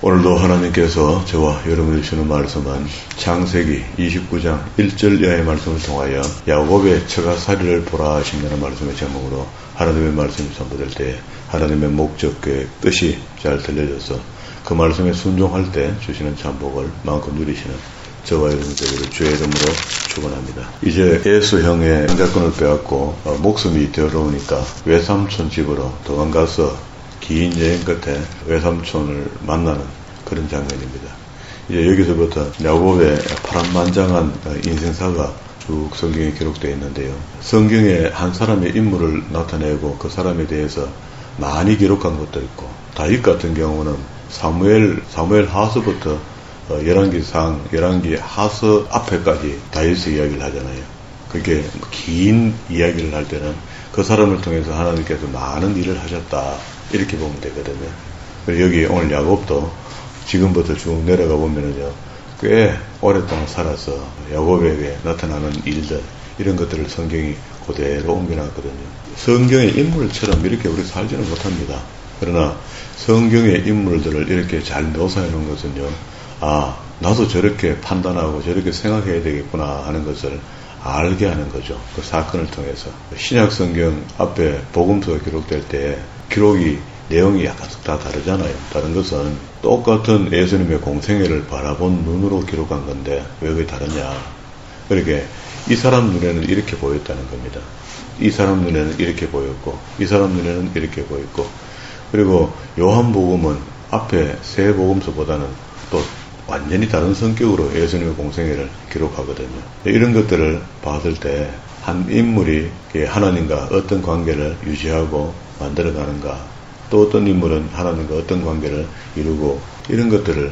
오늘도 하나님께서 저와 여러분이 주시는 말씀은 창세기 29장 1절 이하의 말씀을 통하여 야곱의 처가살이를 보라 하신다는 말씀의 제목으로 하나님의 말씀이 선포될 때 하나님의 목적, 계획, 뜻이 잘 들려져서 그 말씀에 순종할 때 주시는 참복을 마음껏 누리시는 저와 여러분들에게 주의 이름으로 축원합니다. 이제 에서 형의 장자권을 빼앗고 목숨이 더러우니까 외삼촌 집으로 도망가서 긴 여행 끝에 외삼촌을 만나는 그런 장면입니다. 이제 여기서부터 야곱의 파란만장한 인생사가 쭉 성경에 기록되어 있는데요. 성경에 한 사람의 인물을 나타내고 그 사람에 대해서 많이 기록한 것도 있고, 다윗 같은 경우는 사무엘 하서부터 열왕기상, 열왕기 하서 앞에까지 다윗의 이야기를 하잖아요. 그게 긴 이야기를 할 때는 그 사람을 통해서 하나님께서 많은 일을 하셨다, 이렇게 보면 되거든요. 그리고 여기 오늘 야곱도 지금부터 쭉 내려가 보면은요, 꽤 오랫동안 살아서 야곱에게 나타나는 일들, 이런 것들을 성경이 그대로 옮겨놨거든요. 성경의 인물처럼 이렇게 우리 살지는 못합니다. 그러나 성경의 인물들을 이렇게 잘 묘사해 놓은 것은요, 나도 저렇게 판단하고 저렇게 생각해야 되겠구나 하는 것을 알게 하는 거죠. 그 사건을 통해서. 신약 성경 앞에 복음서가 기록될 때 기록이, 내용이 약간씩 다 다르잖아요. 다른 것은 똑같은 예수님의 공생애를 바라본 눈으로 기록한 건데 왜 그게 다르냐. 그렇게 이 사람 눈에는 이렇게 보였다는 겁니다. 이 사람 눈에는 이렇게 보였고, 이 사람 눈에는 이렇게 보였고, 그리고 요한복음은 앞에 세 복음서보다는 또 완전히 다른 성격으로 예수님의 공생애를 기록하거든요. 이런 것들을 봤을 때 한 인물이 하나님과 어떤 관계를 유지하고 만들어가는가, 또 어떤 인물은 하나님과 어떤 관계를 이루고, 이런 것들을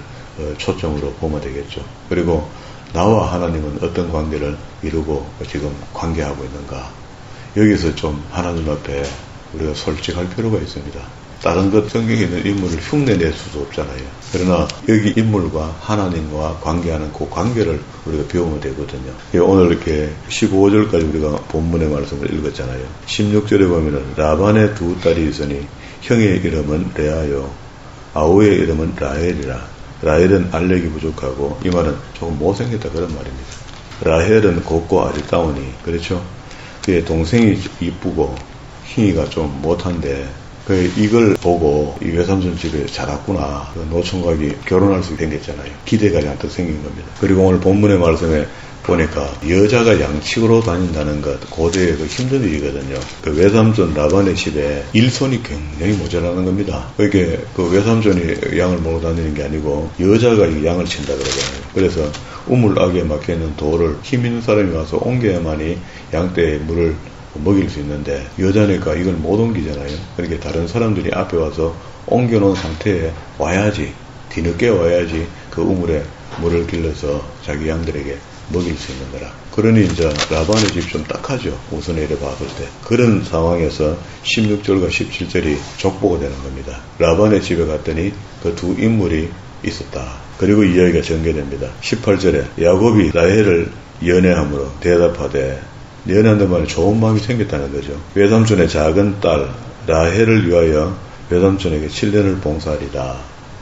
초점으로 보면 되겠죠. 그리고 나와 하나님은 어떤 관계를 이루고 지금 관계하고 있는가, 여기서 좀 하나님 앞에 우리가 솔직할 필요가 있습니다. 다른 것, 성경에 있는 인물을 흉내낼 수도 없잖아요. 그러나 여기 인물과 하나님과 관계하는 그 관계를 우리가 배우면 되거든요. 오늘 이렇게 15절까지 우리가 본문의 말씀을 읽었잖아요. 16절에 보면은 라반의 두 딸이 있으니 형의 이름은 레아요, 아우의 이름은 라헬이라. 라헬은 알력이 부족하고, 이 말은 조금 못생겼다 그런 말입니다. 라헬은 곱고 아리따우니, 그렇죠? 그의 동생이 이쁘고 형이가 좀 못한데, 이걸 보고 이 외삼촌 집에 잘 왔구나, 노총각이 결혼할 수 생겼잖아요. 기대가 잔뜩 생긴 겁니다. 그리고 오늘 본문의 말씀에 보니까 여자가 양측으로 다닌다는 것, 고대의 그 힘든 일이거든요. 그 외삼촌 라반의 집에 일손이 굉장히 모자라는 겁니다. 그렇게 그 외삼촌이 양을 몰고 다니는 게 아니고 여자가 이 양을 친다 그러잖아요. 그래서 우물악에 막혀있는 돌을 힘 있는 사람이 와서 옮겨야만이 양떼에 물을 먹일 수 있는데, 여자니까 이걸 못 옮기잖아요. 그렇게 다른 사람들이 앞에 와서 옮겨놓은 상태에 와야지, 뒤늦게 와야지 그 우물에 물을 길러서 자기 양들에게 먹일 수 있는 거라. 그러니 이제 라반의 집 좀 딱하죠, 우선 이래 봤을 때. 그런 상황에서 16절과 17절이 족보가 되는 겁니다. 라반의 집에 갔더니 그 두 인물이 있었다. 그리고 이야기가 전개됩니다. 18절에 야곱이 라헬을 연애함으로 대답하되, 연애한다는 말에 좋은 마음이 생겼다는 거죠. 외삼촌의 작은 딸 라헬을 위하여 외삼촌에게 7년을 봉사하리다.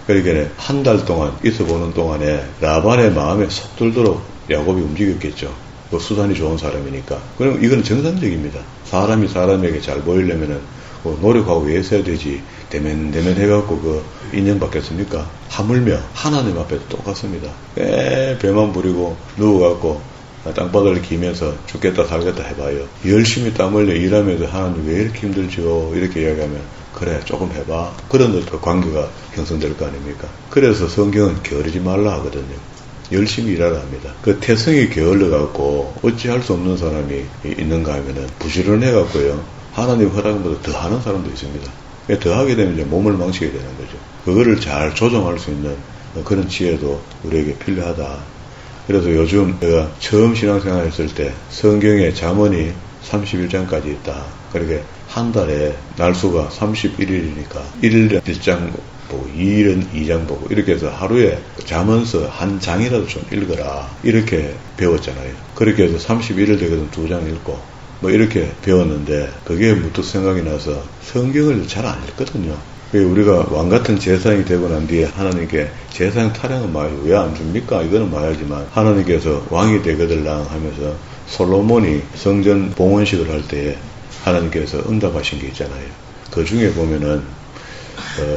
그러니까 한 달 동안 있어보는 동안에 라반의 마음에 속 들도록 야곱이 움직였겠죠. 그 수단이 좋은 사람이니까. 그럼 이건 정상적입니다. 사람이 사람에게 잘 보이려면은 노력하고 애써야 되지, 대면대면 해갖고 그 인연 받겠습니까? 하물며 하나님 앞에도 똑같습니다. 배만 부리고 누워갖고 땅바닥을 기면서 죽겠다 살겠다 해봐요. 열심히 땀 흘려 일하면서 하나님 왜 이렇게 힘들지요? 이렇게 이야기하면, 그래 조금 해봐. 그런 또 관계가 형성될 거 아닙니까? 그래서 성경은 게으르지 말라 하거든요. 열심히 일하라 합니다. 그 태성이 게을러갖고 어찌할 수 없는 사람이 있는가 하면은 부지런해갖고요, 하나님 허락보다 더 하는 사람도 있습니다. 더 하게 되면 이제 몸을 망치게 되는 거죠. 그거를 잘 조정할 수 있는 그런 지혜도 우리에게 필요하다. 그래서 요즘 제가 처음 신앙생활 했을 때 성경에 잠언이 31장까지 있다. 그렇게 한 달에 날수가 31일이니까 1일은 1장 보고 2일은 2장 보고 이렇게 해서 하루에 잠언서 한 장이라도 좀 읽어라, 이렇게 배웠잖아요. 그렇게 해서 31일 되거든 2장 읽고 뭐 이렇게 배웠는데, 그게 문득 생각이 나서 성경을 잘 안 읽거든요. 우리가 왕같은 제사장이 되고 난 뒤에 하나님께 제사장 타령은 마요. 왜 안 줍니까? 이거는 말하지만 하나님께서 왕이 되거들랑 하면서 솔로몬이 성전 봉헌식을 할 때에 하나님께서 응답하신 게 있잖아요. 그 중에 보면은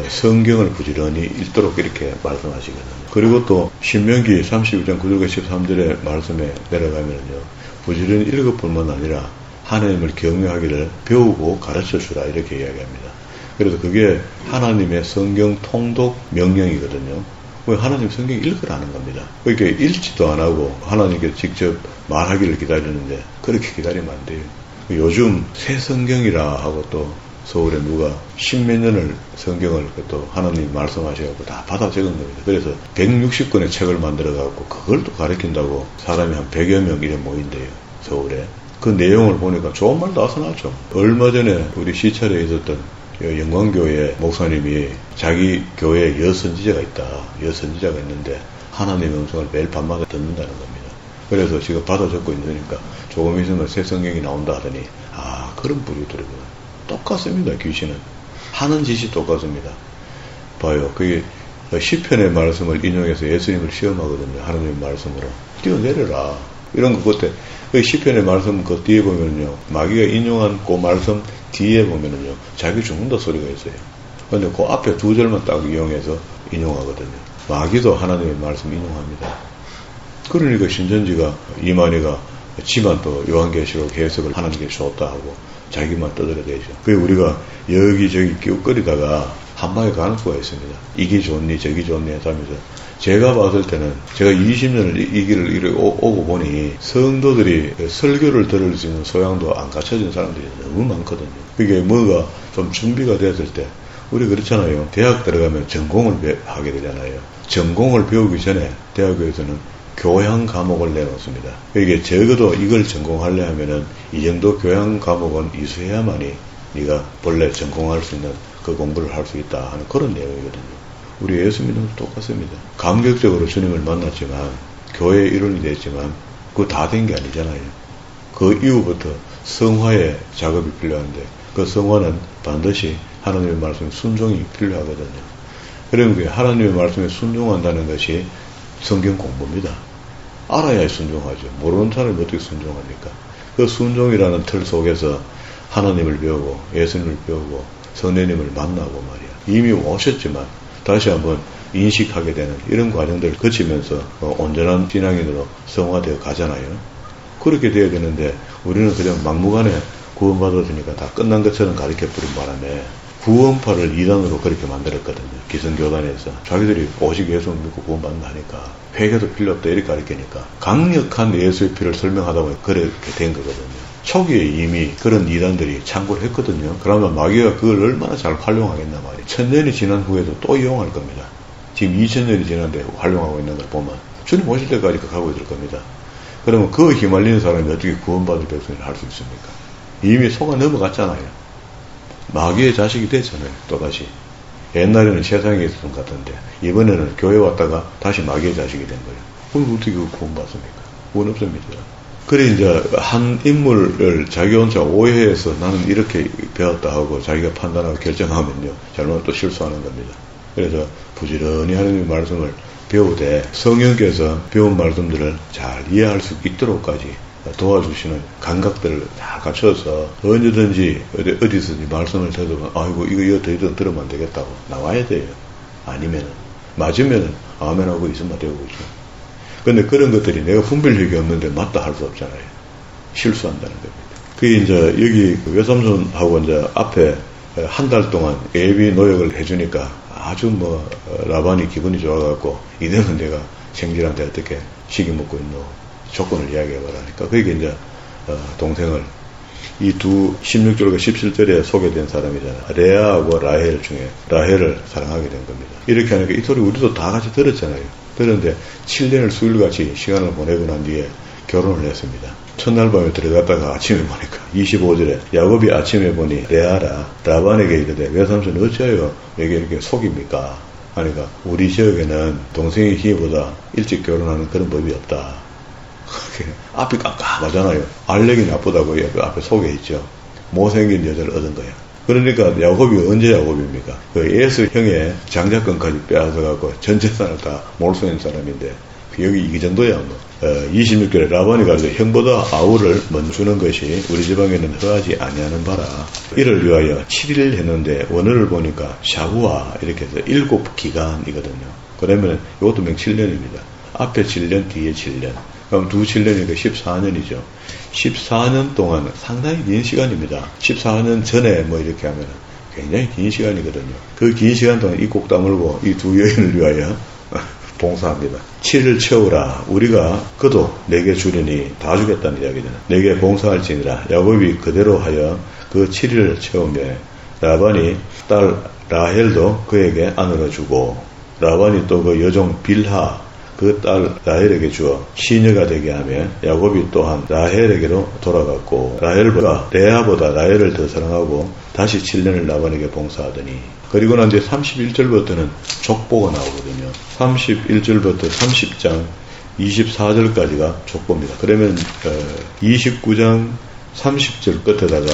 성경을 부지런히 읽도록 이렇게 말씀하시거든요. 그리고 또 신명기 32장 9절과 13절의 말씀에 내려가면요, 부지런히 읽을 뿐만 아니라 하나님을 경외하기를 배우고 가르쳐주라 이렇게 이야기합니다. 그래서 그게 하나님의 성경 통독 명령이거든요. 하나님 성경 읽으라는 겁니다. 그렇게 읽지도 안 하고 하나님께 직접 말하기를 기다리는데 그렇게 기다리면 안 돼요. 요즘 새 성경이라 하고 또 서울에 누가 십몇 년을 성경을 또 하나님 말씀하셔갖고 다 받아 적은 겁니다. 그래서 160권의 책을 만들어갖고 그걸 또 가르친다고 사람이 한 100여 명 이래 모인대요. 서울에. 그 내용을 보니까 좋은 말도 아서나죠. 얼마 전에 우리 시찰에 있었던 영광교회 목사님이 자기 교회에 여선지자가 있다. 여선지자가 있는데 하나님의 음성을 매일 밤마다 듣는다는 겁니다. 그래서 지금 받아 적고 있으니까 조금 있으면 새 성경이 나온다 하더니 그런 부류들이구나. 똑같습니다. 귀신은. 하는 짓이 똑같습니다. 봐요. 그게 시편의 말씀을 인용해서 예수님을 시험하거든요. 하나님의 말씀으로. 뛰어내려라. 이런 거 그때 시편의 말씀 그 뒤에 보면요. 마귀가 인용한 그 말씀 뒤에 보면은요. 자기 죽는다 소리가 있어요. 근데 그 앞에 두 절만 딱 이용해서 인용하거든요. 마귀도 하나님의 말씀 인용합니다. 그러니까 신천지가 이만희가 지만 또 요한계시록 해석을 하나님께 줬다 하고 자기만 떠들어대죠. 그래서 우리가 여기저기 끼웃거리다가 한 방에 가는 수가 있습니다. 이게 좋니 저기 좋니 하면서 제가 봤을 때는 제가 20년을 이 길을 오고 보니 성도들이 설교를 들을 수 있는 소양도 안 갖춰진 사람들이 너무 많거든요. 그게 뭐가 좀 준비가 됐을 때 우리 그렇잖아요. 대학 들어가면 전공을 하게 되잖아요. 전공을 배우기 전에 대학교에서는 교양 과목을 내놓습니다. 이게 적어도 이걸 전공하려 하면은 이 정도 교양 과목은 이수해야만이 네가 본래 전공할 수 있는 그 공부를 할 수 있다 하는 그런 내용이거든요. 우리 예수 믿음도 똑같습니다. 감격적으로 주님을 만났지만 교회의 일원이 됐지만 그거 다 된 게 아니잖아요. 그 이후부터 성화의 작업이 필요한데 그 성화는 반드시 하나님의 말씀에 순종이 필요하거든요. 그러면 하나님의 말씀에 순종한다는 것이 성경 공부입니다. 알아야 순종하죠. 모르는 사람이 어떻게 순종합니까? 그 순종이라는 틀 속에서 하나님을 배우고 예수님을 배우고 성령님을 만나고 말이야. 이미 오셨지만 다시 한번 인식하게 되는 이런 과정들을 거치면서 온전한 신앙인으로 성화되어 가잖아요. 그렇게 되어야 되는데 우리는 그냥 막무가내 구원받았으니까 다 끝난 것처럼 가르쳐버린 바람에 구원파를 이단으로 그렇게 만들었거든요. 기성교단에서. 자기들이 오직 예수 믿고 구원받는다니까 회개도 필요 없다 이렇게 가르치니까 강력한 예수의 피를 설명하다 보니 그렇게 된 거거든요. 초기에 이미 그런 이단들이 창고를 했거든요. 그러면 마귀가 그걸 얼마나 잘 활용하겠나 말이에요. 1000년이 지난 후에도 또 이용할 겁니다. 지금 2000년이 지났는데 활용하고 있는 걸 보면 주님 오실 때까지 가고 있을 겁니다. 그러면 그 휘말리는 사람이 어떻게 구원받을 백성을 할 수 있습니까? 이미 속아 넘어갔잖아요. 마귀의 자식이 됐잖아요. 또다시. 옛날에는 세상에 있었던 것 같은데 이번에는 교회 왔다가 다시 마귀의 자식이 된 거예요. 그럼 어떻게 구원받습니까? 구원 없습니다. 그래 이제 한 인물을 자기 혼자 오해해서 나는 이렇게 배웠다 하고 자기가 판단하고 결정하면요. 잘못 또 실수하는 겁니다. 그래서 부지런히 하나님의 말씀을 배우되 성령께서 배운 말씀들을 잘 이해할 수 있도록까지 도와주시는 감각들을 다 갖춰서 언제든지 어디서든지 말씀을 들으면 아이고 이거 더 이상 들으면 안 되겠다고 나와야 돼요. 아니면은 맞으면은 아멘하고 있으면 되고 있죠. 근데 그런 것들이 내가 분별력이 없는데 맞다 할 수 없잖아요. 실수한다는 겁니다. 그게 이제 여기 외삼촌하고 이제 앞에 한 달 동안 예비 노역을 해주니까 아주 라반이 기분이 좋아갖고 이대로 내가 생질한테 어떻게 시기 먹고 있노 조건을 이야기해보라니까. 그게 이제 동생을 이 두 16절과 17절에 소개된 사람이잖아요. 레아하고 라헬 중에 라헬을 사랑하게 된 겁니다. 이렇게 하니까 이 소리 우리도 다 같이 들었잖아요. 들었는데 7년을 수일같이 시간을 보내고 난 뒤에 결혼을 했습니다. 첫날 밤에 들어갔다가 아침에 보니까 25절에 야곱이 아침에 보니 레아라 라반에게 이르되 외삼촌 어찌하여 내게 이렇게 속입니까? 하니까 우리 지역에는 동생의 희애보다 일찍 결혼하는 그런 법이 없다. 앞이 깜깜하잖아요. 알레기 나쁘다고 앞에 소개했죠. 못생긴 여자를 얻은 거야. 그러니까 야곱이 언제 야곱입니까? 그 에서 형의 장자권까지 빼앗아갖고 전 재산을 다 몰수한 사람인데 여기 이 정도야 뭐. 26절에 라반이 가서 형보다 아우를 먼저 주는 것이 우리 지방에는 허하지 아니하는 바라. 이를 위하여 7일 했는데 원어를 보니까 샤부아 이렇게 해서 7기간이거든요. 그러면 이것도 명 7년입니다. 앞에 7년, 뒤에 7년. 그럼 두 7년이니까 14년이죠. 14년 동안 상당히 긴 시간입니다. 14년 전에 뭐 이렇게 하면 굉장히 긴 시간이거든요. 그 긴 시간 동안 이 꼭 다물고 이 두 여인을 위하여 봉사합니다. 7을 채우라. 우리가 그도 내게 주리니 다 주겠다는 이야기잖아. 내게 봉사할지니라. 야곱이 그대로 하여 그 7을 채우며 라반이 딸 라헬도 그에게 아내로 주고 라반이 또 그 여종 빌하 그 딸 라헬에게 주어 시녀가 되게 하며 야곱이 또한 라헬에게로 돌아갔고 라헬보다 레아보다 라헬을 더 사랑하고 다시 7년을 라반에게 봉사하더니 그리고 난 뒤에 31절부터는 족보가 나오거든요. 31절부터 30장 24절까지가 족보입니다. 그러면 29장 30절 끝에다가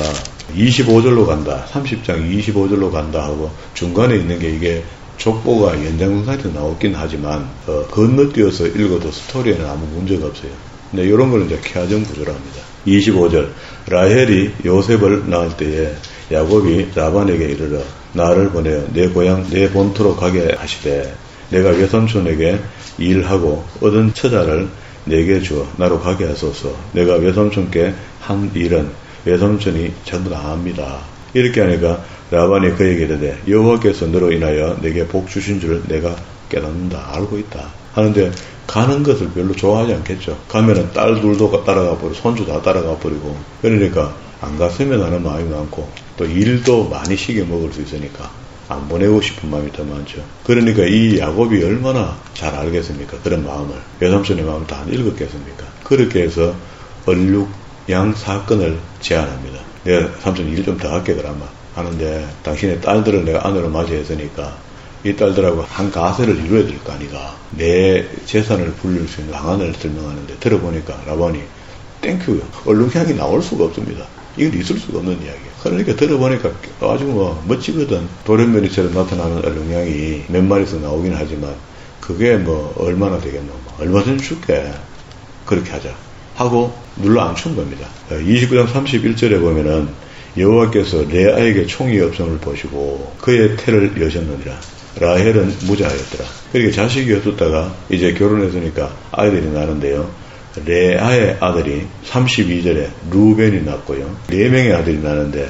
25절로 간다. 30장 25절로 간다 하고 중간에 있는 게 이게 족보가 연장선상에서 나오긴 하지만 건너뛰어서 읽어도 스토리에는 아무 문제가 없어요. 근데 이런 거는 이제 쾌하정 구조랍니다. 25절 라헬이 요셉을 낳을 때에 야곱이 라반에게 이르러 나를 보내어 내 고향 내 본토로 가게 하시되 내가 외삼촌에게 일하고 얻은 처자를 내게 주어 나로 가게 하소서. 내가 외삼촌께 한 일은 외삼촌이 전부 다 압니다. 이렇게 하니까 라반이 그에게 이르되 여호와께서 너로 인하여 내게 복 주신 줄 내가 깨닫는다. 알고 있다. 하는데 가는 것을 별로 좋아하지 않겠죠. 가면은 딸 둘도 따라가 버리고 손주 다 따라가 버리고 그러니까 안 갔으면 하는 마음이 많고 또 일도 많이 시게 먹을 수 있으니까 안 보내고 싶은 마음이 더 많죠. 그러니까 이 야곱이 얼마나 잘 알겠습니까? 그런 마음을. 외삼촌의 마음을 다 읽었겠습니까? 그렇게 해서 얼룩양 사건을 제안합니다. 내가 삼촌 일 좀 더 할게 그러면 하는데 당신의 딸들을 내가 아내로 맞이했으니까 이 딸들하고 한 가세를 이루어야 될 거 아니가. 내 재산을 불릴 수 있는 방안을 설명하는데 들어보니까 라반이 땡큐 얼룩향이 나올 수가 없습니다. 이건 있을 수가 없는 이야기야. 그러니까 들어보니까 아주 뭐 멋지거든. 돌연변이처럼 나타나는 얼룩향이 몇 마리씩 나오긴 하지만 그게 뭐 얼마나 되겠노. 얼마든지 줄게. 그렇게 하자 하고 눌러 앉춘 겁니다. 29장 31절에 보면은 여호와께서 레아에게 총이 없음을 보시고 그의 태를 여셨느니라. 라헬은 무자하였더라. 그렇게 자식이 없었다가 이제 결혼했으니까 아이들이 나는데요. 레아의 아들이 32절에 루벤이 낳고요. 4명의 아들이 나는데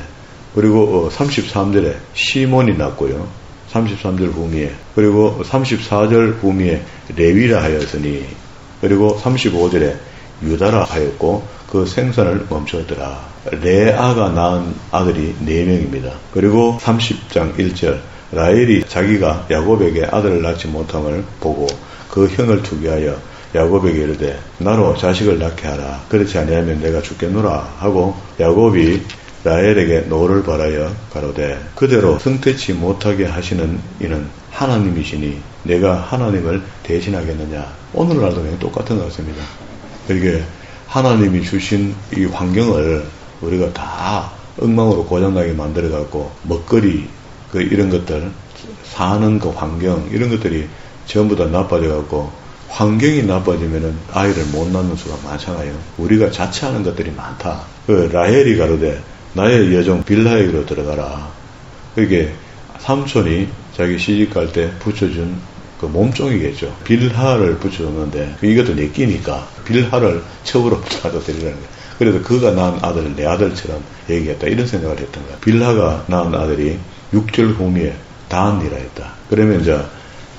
그리고 33절에 시몬이 낳고요. 33절 후미에 그리고 34절 후미에 레위라 하였으니 그리고 35절에 유다라 하였고 그 생산을 멈췄더라. 레아가 낳은 아들이 4명입니다. 그리고 30장 1절 라헬이 자기가 야곱에게 아들을 낳지 못함을 보고 그 형을 투기하여 야곱에게 이르되 나로 자식을 낳게 하라. 그렇지 아니하면 내가 죽겠노라 하고 야곱이 라헬에게 노를 바라여 가로되 그대로 성태치 못하게 하시는 이는 하나님이시니 내가 하나님을 대신하겠느냐. 오늘날도 그냥 똑같은 것 같습니다. 이게 하나님이 주신 이 환경을 우리가 다 엉망으로 고장나게 만들어갖고 먹거리 이런 것들 사는 그 환경 이런 것들이 전부 다 나빠져갖고 환경이 나빠지면은 아이를 못 낳는 수가 많잖아요. 우리가 자처하는 것들이 많다. 그 라헬이 가로되 나의 여종 빌하에게로 들어가라. 그게 삼촌이 자기 시집갈 때 붙여준 그 몸종이겠죠. 빌하를 붙여줬는데 이것도 내 끼니까 빌하를 첩으로 가져 드리라는 거예요. 그래서 그가 낳은 아들을 내 아들처럼 얘기했다. 이런 생각을 했던 거야. 빌하가 낳은 아들이 6절 후미에 단이라 했다. 그러면 이제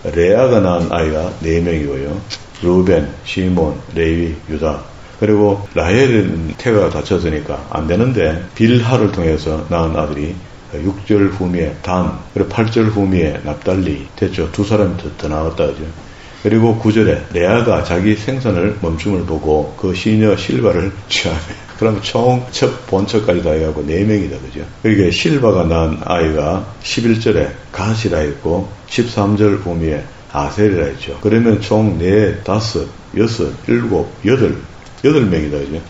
레아가 낳은 아이가 4명이고요. 루벤, 시몬, 레위, 유다. 그리고 라헬은 태가 다쳤으니까 안 되는데 빌하를 통해서 낳은 아들이 6절 후미에 단, 그리고 8절 후미에 납달리. 됐죠. 두 사람이 더 나왔다. 그죠? 그리고 9절에 레아가 자기 생선을 멈춤을 보고 그 시녀 실바를 취하며 그러면 총 첫 본처까지 다 해가고 4명이다. 그죠? 그러니까 실바가 낳은 아이가 11절에 가시라 했고 13절 후미에 아셀이라 했죠. 그러면 총 4, 5, 6, 7, 8명이다. 그죠?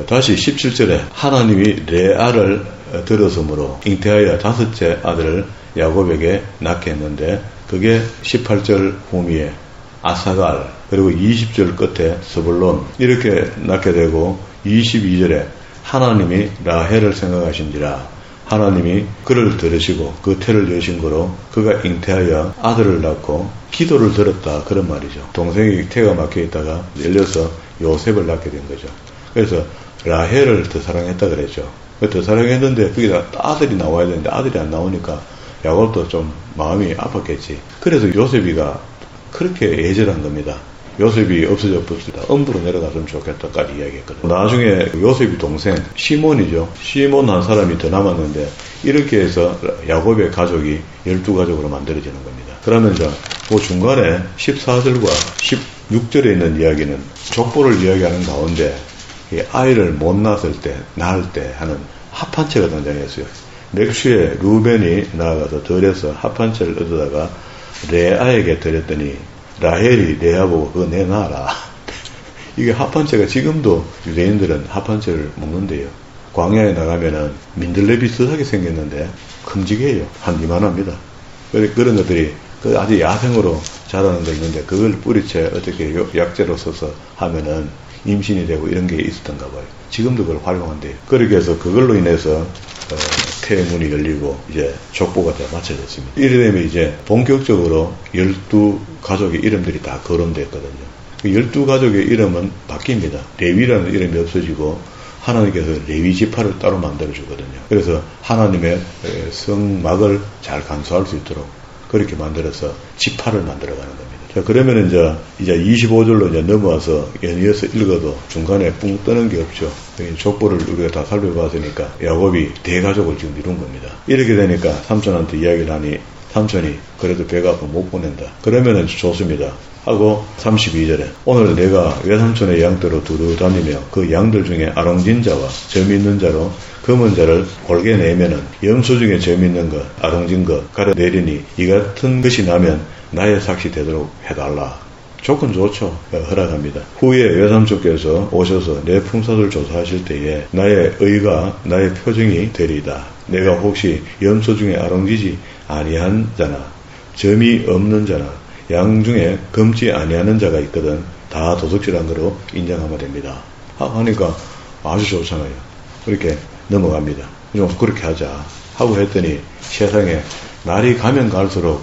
다시 17절에 하나님이 레아를 들었으므로 잉태하여 5째 아들을 야곱에게 낳게 했는데 그게 18절 후미에 아사갈, 그리고 20절 끝에 스불론 이렇게 낳게 되고 22절에 하나님이 라헬을 생각하신지라 하나님이 그를 들으시고 그 태를 여신 거로 그가 잉태하여 아들을 낳고 기도를 들었다 그런 말이죠. 동생이 태가 막혀 있다가 열려서 요셉을 낳게 된 거죠. 그래서 라헬을 더 사랑했다 그랬죠. 더 사랑했는데 그게 아들이 나와야 되는데 아들이 안 나오니까 야곱도 좀 마음이 아팠겠지. 그래서 요셉이가 그렇게 애절한 겁니다. 요셉이 없어져 봅시다. 엄부로 내려갔으면 좋겠다까지 이야기했거든요. 나중에 요셉이 동생 시몬이죠. 시몬 한 사람이 더 남았는데 이렇게 해서 야곱의 가족이 12가족으로 만들어지는 겁니다. 그러면 그 중간에 14절과 16절에 있는 이야기는 족보를 이야기하는 가운데 아이를 못 낳을 때, 낳을 때 하는 합한체가 등장했어요. 맥슈에 루벤이 나아가서 덜에서 합한체를 얻어다가 레아에게 드렸더니 라헬이 레아보고 그거 내놔라. 이게 합한체가 지금도 유대인들은 합한체를 먹는데요. 광야에 나가면은 민들레 비슷하게 생겼는데 큼직해요. 한 이만합니다. 그런 것들이 아주 야생으로 자라는 데 있는데 그걸 뿌리채 어떻게 약재로 써서 하면은 임신이 되고 이런 게 있었던가 봐요. 지금도 그걸 활용한대요. 그렇게 해서 그걸로 인해서 태의 문이 열리고 이제 족보가 다 마쳐졌습니다. 이래 되면 이제 본격적으로 12가족의 이름들이 다 거론됐거든요. 12가족의 이름은 바뀝니다. 레위라는 이름이 없어지고 하나님께서 레위 지파를 따로 만들어주거든요. 그래서 하나님의 성막을 잘 간수할 수 있도록 그렇게 만들어서 지파를 만들어가는 겁니다. 자, 그러면 이제 25절로 이제 넘어와서 연이어서 읽어도 중간에 뿡 뜨는 게 없죠. 족보를 우리가 다 살펴봤으니까 야곱이 대가족을 지금 이룬 겁니다. 이렇게 되니까 삼촌한테 이야기를 하니 삼촌이 그래도 배가 아파 못 보낸다. 그러면은 좋습니다. 하고 32절에 오늘 내가 외삼촌의 양떼로 두루 다니며 그 양들 중에 아롱진 자와 점 있는 자로 검은 자를 골게 내면은 염소 중에 점 있는 것, 아롱진 것 가려 내리니 이 같은 것이 나면 나의 삭시 되도록 해달라. 조건 좋죠. 허락합니다. 후에 외삼촌께서 오셔서 내 품삯을 조사하실 때에 나의 의가 나의 표징이 되리이다. 내가 혹시 염소 중에 아롱지지 아니한 자나 점이 없는 자나 양 중에 검지 아니하는 자가 있거든 다 도둑질한 거로 인정하면 됩니다. 하니까 아주 좋잖아요. 그렇게 넘어갑니다. 좀 그렇게 하자 하고 했더니 세상에 날이 가면 갈수록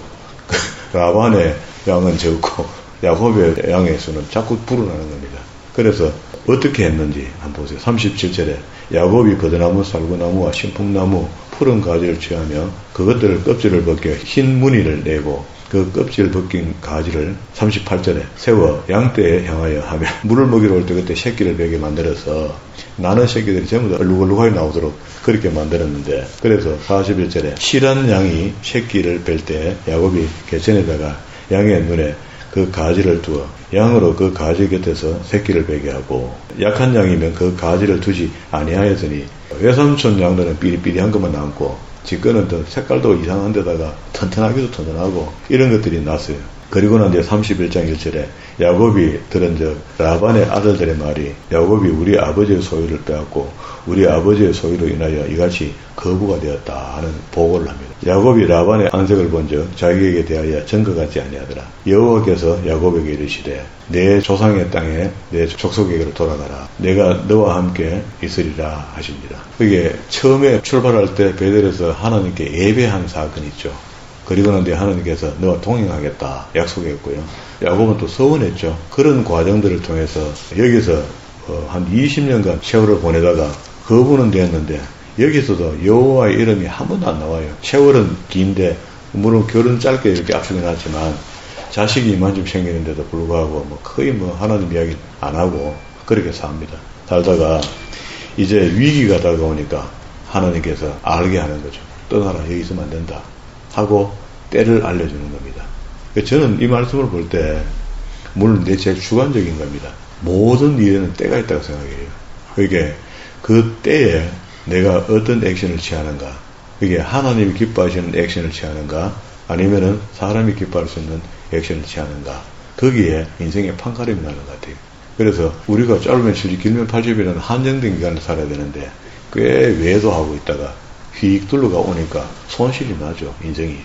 라반의 양은 적고 야곱의 양의 수는 자꾸 불어나는 겁니다. 그래서 어떻게 했는지 한번 보세요. 37절에 야곱이 버드나무, 살구나무와 신풍나무, 푸른 가지를 취하며 그것들을 껍질을 벗겨 흰 무늬를 내고 그 껍질 벗긴 가지를 38절에 세워 양떼에 향하여 하며 물을 먹이러 올 때 그때 새끼를 베게 만들어서 나는 새끼들이 전부 다 얼룩얼룩하게 나오도록 그렇게 만들었는데 그래서 41절에 실한 양이 새끼를 뵐 때 야곱이 개천에다가 양의 눈에 그 가지를 두어 양으로 그 가지 곁에서 새끼를 베게 하고 약한 양이면 그 가지를 두지 아니하였으니 외삼촌 양들은 삐리삐리한 것만 남고 지금은 또 색깔도 이상한 데다가 튼튼하기도 튼튼하고 이런 것들이 났어요. 그리고 난 뒤에 31장 1절에 야곱이 들은 라반의 아들들의 말이 야곱이 우리 아버지의 소유를 빼앗고 우리 아버지의 소유로 인하여 이같이 거부가 되었다 하는 보고를 합니다. 야곱이 라반의 안색을 본즉 자기에게 대하여 증거 같지 아니하더라. 여호와께서 야곱에게 이르시되 내 조상의 땅에 내 족속에게로 돌아가라. 내가 너와 함께 있으리라 하십니다. 그게 처음에 출발할 때 베델에서 하나님께 예배한 사건이 있죠. 그리고 난 뒤에 하나님께서 너와 동행하겠다 약속했고요. 야곱은 또 서운했죠. 그런 과정들을 통해서 여기서 한 20년간 세월을 보내다가 거부는 되었는데 여기서도 여호와의 이름이 한 번도 안 나와요. 세월은 긴데 물론 결혼 짧게 이렇게 압축해놨지만 자식이 이만큼 생기는데도 불구하고 거의 하나님 이야기 안 하고 그렇게 삽니다. 살다가 이제 위기가 다가오니까 하나님께서 알게 하는 거죠. 떠나라, 여기 있으면 안 된다 하고 때를 알려주는 겁니다. 저는 이 말씀을 볼 때 물론 제일 주관적인 겁니다. 모든 일에는 때가 있다고 생각해요. 그게 그 때에 내가 어떤 액션을 취하는가, 그게 하나님이 기뻐하시는 액션을 취하는가 아니면은 사람이 기뻐할 수 있는 액션을 취하는가, 거기에 인생의 판가름이 나는 것 같아요. 그래서 우리가 짧으면 70, 길면 80이라는 한정된 기간을 살아야 되는데 꽤 외도하고 있다가 휙 둘러가 오니까 손실이 나죠, 인생이.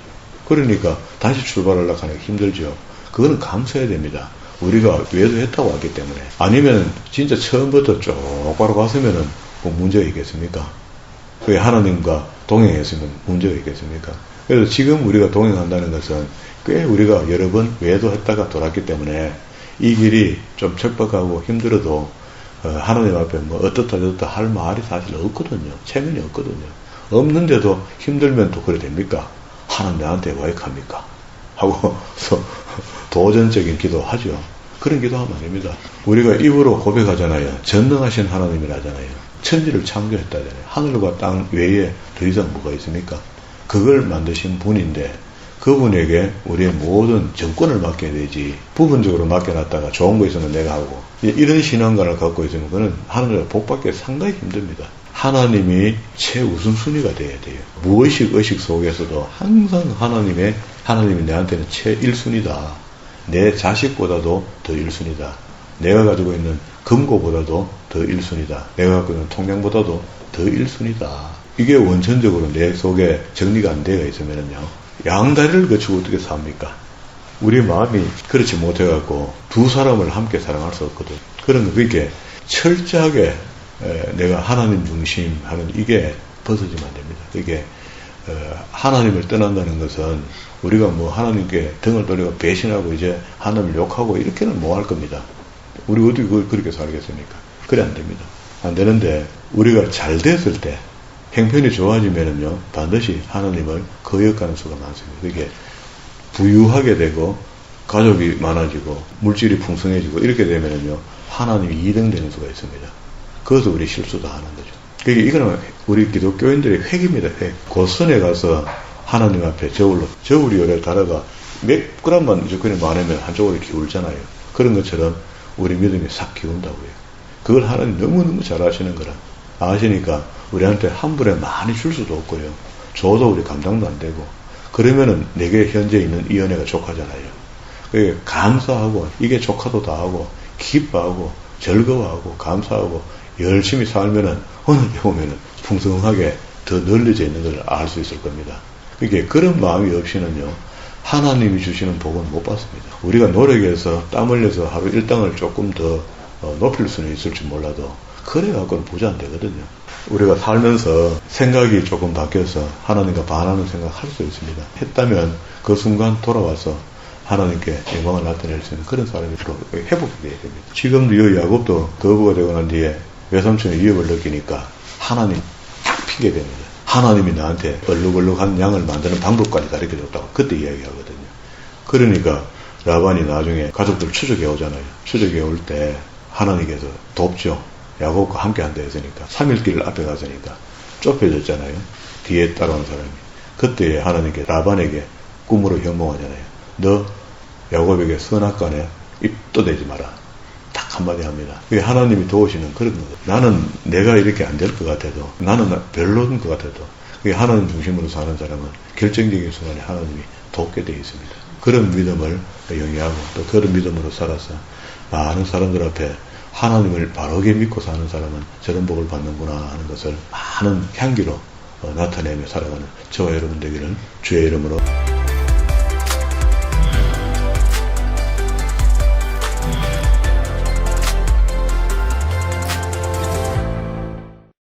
그러니까 다시 출발하려고 하니까 힘들죠. 그거는 감수해야 됩니다. 우리가 외도했다고 하기 때문에. 아니면 진짜 처음부터 쪽바로 갔으면은 뭐 문제가 있겠습니까? 그게 하나님과 동행했으면 문제가 있겠습니까? 그래서 지금 우리가 동행한다는 것은 꽤 우리가 여러 번 외도했다가 돌았기 때문에 이 길이 좀 척박하고 힘들어도 하나님 앞에 뭐 어떻다 저렇다 할 말이 사실 없거든요. 체면이 없거든요. 없는데도 힘들면 또 그래 됩니까? 하나님 나한테 왜 합니까? 하고 도전적인 기도하죠. 그런 기도하면 안 됩니다. 우리가 입으로 고백하잖아요. 전능하신 하나님이라 하잖아요. 천지를 창조했다잖아요. 하늘과 땅 외에 더 이상 뭐가 있습니까? 그걸 만드신 분인데 그분에게 우리의 모든 정권을 맡겨야 되지. 부분적으로 맡겨놨다가 좋은 거 있으면 내가 하고 이런 신앙관을 갖고 있으면 그는 하늘에 복받기 상당히 힘듭니다. 하나님이 최우선순위가 돼야 돼요. 무의식 의식 속에서도 항상 하나님이 내한테는 최일순위다. 내 자식보다도 더 일순위다. 내가 가지고 있는 금고보다도 더 일순위다. 내가 갖고 있는 통장보다도 더 일순위다. 이게 원천적으로 내 속에 정리가 안 되어 있으면요. 양다리를 거치고 어떻게 삽니까? 우리 마음이 그렇지 못해갖고 두 사람을 함께 사랑할 수 없거든. 그런 거, 그렇게 철저하게 내가 하나님 중심하는 이게 벗어지면 안 됩니다. 이게 하나님을 떠난다는 것은 우리가 뭐 하나님께 등을 돌리고 배신하고 이제 하나님을 욕하고 이렇게는 못 할 겁니다. 우리 어떻게 그렇게 살겠습니까? 그래 안 됩니다. 안 되는데 우리가 잘 됐을 때 형편이 좋아지면은요 반드시 하나님을 거역하는 수가 많습니다. 그게 부유하게 되고 가족이 많아지고 물질이 풍성해지고 이렇게 되면은요 하나님이 2등 되는 수가 있습니다. 그것도 우리 실수도 하는 거죠. 그게 이거는 우리 기독교인들의 획입니다. 획. 고선에 가서 하나님 앞에 저울이 요래 다르가 몇 그램만 조건이 많으면 한쪽으로 기울잖아요. 그런 것처럼 우리 믿음이 싹 기운다고요. 그걸 하나님 너무너무 잘 아시는 거라. 아시니까 우리한테 한 번에 많이 줄 수도 없고요. 줘도 우리 감당도 안 되고. 그러면은 내게 현재 있는 이 은혜가 족하잖아요. 그게 감사하고 이게 족하도 다 하고 기뻐하고 즐거워하고 감사하고 열심히 살면은 어느 때 보면은 풍성하게 더 널려져 있는 걸 알 수 있을 겁니다. 그게 그런 마음이 없이는요 하나님이 주시는 복은 못 받습니다. 우리가 노력해서 땀 흘려서 하루 일당을 조금 더 높일 수는 있을지 몰라도 그래 갖고는 부자 안 되거든요. 우리가 살면서 생각이 조금 바뀌어서 하나님과 반하는 생각 할 수 있습니다. 했다면 그 순간 돌아와서 하나님께 영광을 나타낼 수 있는 그런 사람이 회복이 돼야 됩니다. 지금도 이 야곱도 거부가 되고 난 뒤에 외삼촌의 위협을 느끼니까 하나님 딱 피게 됩니다. 하나님이 나한테 얼룩얼룩한 양을 만드는 방법까지 가르쳐줬다고 그때 이야기하거든요. 그러니까 라반이 나중에 가족들 추적해 오잖아요. 추적해 올 때 하나님께서 돕죠. 야곱과 함께 한다 했으니까 3일 길을 앞에 갔으니까 좁혀졌잖아요. 뒤에 따라온 사람이. 그때 하나님께 라반에게 꿈으로 현몽하잖아요. 너 야곱에게 선악간에 입도 대지 마라. 딱 한마디 합니다. 그게 하나님이 도우시는 그런 거죠. 나는 내가 이렇게 안 될 것 같아도 나는 별로인 것 같아도 그게 하나님 중심으로 사는 사람은 결정적인 순간에 하나님이 돕게 되어 있습니다. 그런 믿음을 영위하고 또 그런 믿음으로 살아서 많은 사람들 앞에 하나님을 바르게 믿고 사는 사람은 저런 복을 받는구나 하는 것을 많은 향기로 나타내며 살아가는 저와 여러분 되기를 주의 이름으로